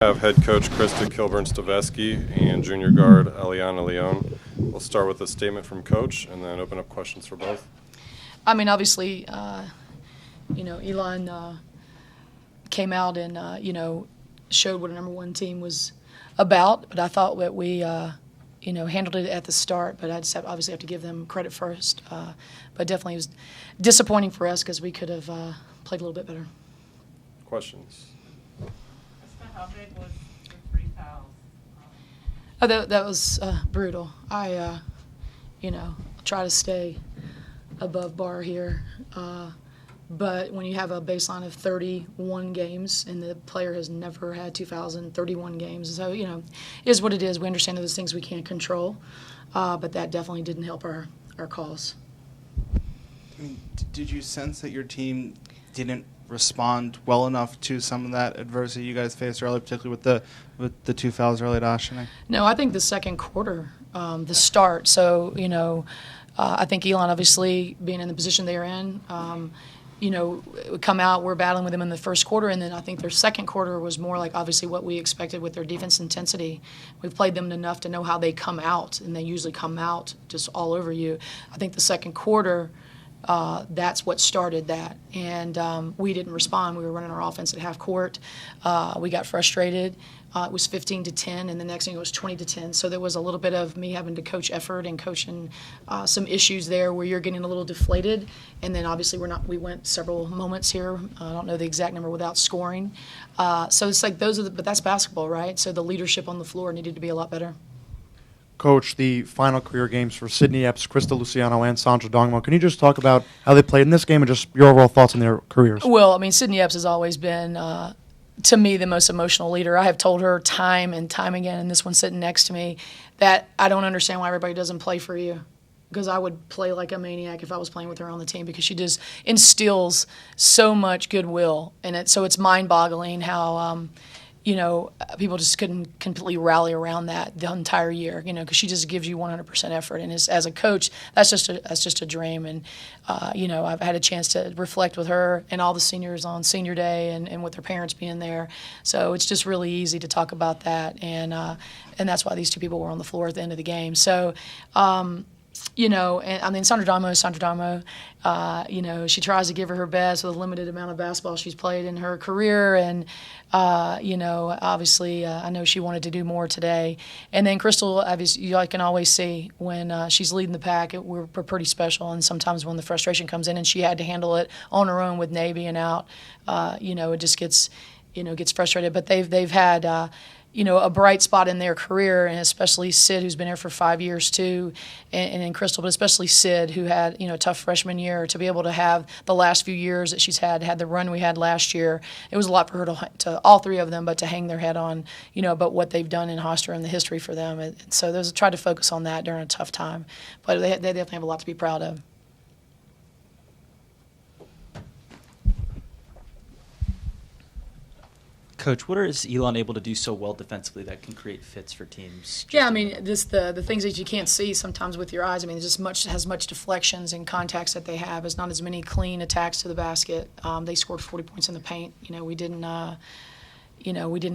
Have head coach Krista Kilburn-Staveski and junior guard Eliana Leon. We'll start with a statement from coach and then open up questions for both. I mean, obviously, Elon came out and, showed what a number one team was about. But I thought that we, handled it at the start. But I just obviously have to give them credit first. But definitely it was disappointing for us because we could have played a little bit better. Questions? How big was the 3 fouls? Oh, that was brutal. I, try to stay above bar here. But when you have a baseline of 31 games and the player has never had 2,031 games, so, it is what it is. We understand those things we can't control, but that definitely didn't help our cause. I mean, did you sense that your team didn't respond well enough to some of that adversity you guys faced early, particularly with the 2 fouls early at Oshkosh? No, I think the second quarter, the start. So, I think Elon, obviously, being in the position they're in, would come out, we're battling with them in the first quarter, and then I think their second quarter was more like obviously what we expected with their defense intensity. We've played them enough to know how they come out, and they usually come out just all over you. I think the second quarter, that's what started that. And we didn't respond. We were running our offense at half court. We got frustrated. It was 15-10, and the next thing it was 20-10. So there was a little bit of me having to coach effort and coaching some issues there where you're getting a little deflated. And then obviously we went several moments here. I don't know the exact number without scoring. So it's like but that's basketball, right? So the leadership on the floor needed to be a lot better. Coach, the final career games for Sydney Epps, Krista Luciano, and Sandra Dongmo. Can you just talk about how they played in this game and just your overall thoughts on their careers? Well, I mean, Sydney Epps has always been, to me, the most emotional leader. I have told her time and time again, and this one sitting next to me, that I don't understand why everybody doesn't play for you. Because I would play like a maniac if I was playing with her on the team, because she just instills so much goodwill. And so it's mind-boggling how people just couldn't completely rally around that the entire year, because she just gives you 100% effort. And as a coach, that's just a dream. And, I've had a chance to reflect with her and all the seniors on senior day and with their parents being there. So it's just really easy to talk about that. And that's why these two people were on the floor at the end of the game. So, and I mean, Sandra Damo, she tries to give her best with a limited amount of basketball she's played in her career. And, obviously, I know she wanted to do more today. And then Crystal, obviously, I can always see when she's leading the pack, we're pretty special. And sometimes when the frustration comes in and she had to handle it on her own with Navy and out, it just gets frustrated. But they've had, a bright spot in their career, and especially Sid, who's been here for 5 years too, and in Crystal, but especially Sid, who had, a tough freshman year. To be able to have the last few years that she's had the run we had last year, it was a lot for her to all three of them, but to hang their head on, about what they've done in Hofstra and the history for them. And so there's try to focus on that during a tough time. But they definitely have a lot to be proud of. Coach, what is Elon able to do so well defensively that can create fits for teams? Yeah, I mean, just the things that you can't see sometimes with your eyes. I mean, it's just has much deflections and contacts that they have. It's not as many clean attacks to the basket. They scored 40 points in the paint. We didn't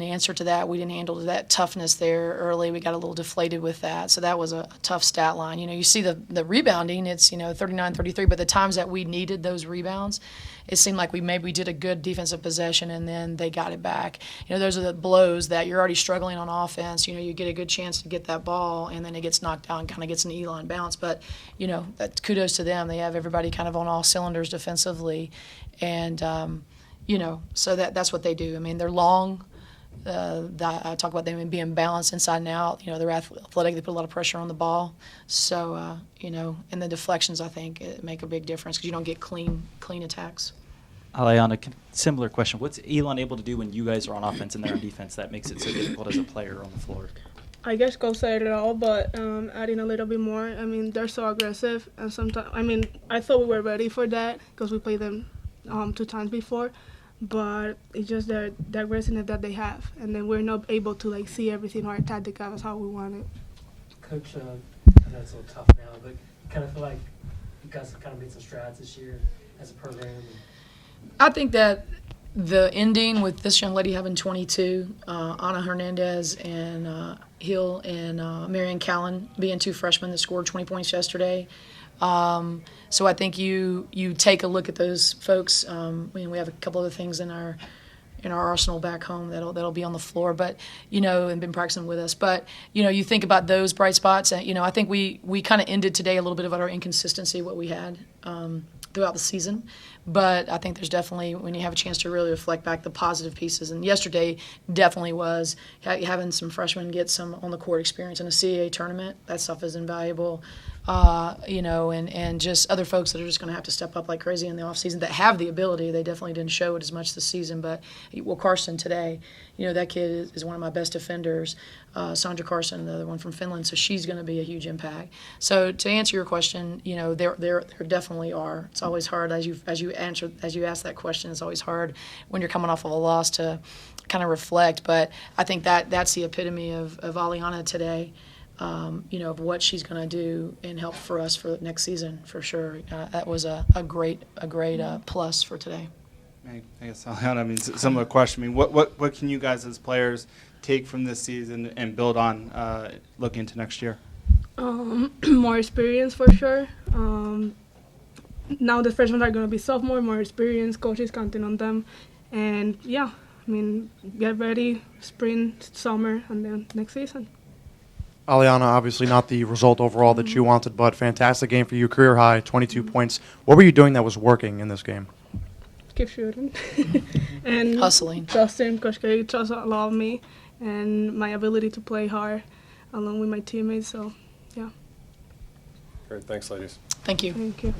answer to that. We didn't handle that toughness there early. We got a little deflated with that. So that was a tough stat line. You see the rebounding, it's, 39-33, but the times that we needed those rebounds, it seemed like we did a good defensive possession and then they got it back. Those are the blows that you're already struggling on offense. You get a good chance to get that ball and then it gets knocked down, kind of gets an Elon bounce. But, that kudos to them. They have everybody kind of on all cylinders defensively. And, so that's what they do. I mean, they're long. I talk about them being balanced inside and out. They're athletic. They put a lot of pressure on the ball. So, and the deflections, I think, make a big difference because you don't get clean attacks. Aliana, similar question. What's Elon able to do when you guys are on offense and they're on defense that makes it so difficult as a player on the floor? I guess go said it all, but adding a little bit more. I mean, they're so aggressive, and sometimes, I thought we were ready for that because we played them 2 times before. But it's just the aggressiveness that they have, and then we're not able to see everything or attack the guys how we want it. Coach, I know it's a little tough now, but you kind of feel like you guys have kind of made some strides this year as a program. I think that the ending with this young lady having 22, Ana Hernandez and Hill and Marion Callan being 2 freshmen that scored 20 points yesterday. So I think you take a look at those folks. We have a couple other things in our arsenal back home that'll be on the floor, but and been practicing with us. But you think about those bright spots. And I think we kind of ended today a little bit about our inconsistency, what we had throughout the season. But I think there's definitely, when you have a chance to really reflect back, the positive pieces. And yesterday definitely was having some freshmen get some on the court experience in a CAA tournament. That stuff is invaluable. And just other folks that are just going to have to step up like crazy in the offseason that have the ability. They definitely didn't show it as much this season. But, Carson today, that kid is one of my best defenders. Sandra Carson, the other one from Finland, so she's going to be a huge impact. So to answer your question, there definitely are. It's always hard as you ask that question. It's always hard when you're coming off of a loss to kind of reflect. But I think that's the epitome of Aliana today. Of what she's going to do and help for us for next season, for sure. That was a great plus for today. I guess, Aliana, similar question. What can you guys as players take from this season and build on looking into next year? More experience for sure. Now the freshmen are going to be sophomore, more experience, coaches counting on them. And get ready, spring, summer, and then next season. Aliana, obviously not the result overall that you wanted, but fantastic game for you, career high, 22 points. What were you doing that was working in this game? Keep shooting. And hustling. Justin, Coach K, trusts a lot of me and my ability to play hard along with my teammates. So, yeah. Great. Thanks, ladies. Thank you. Thank you.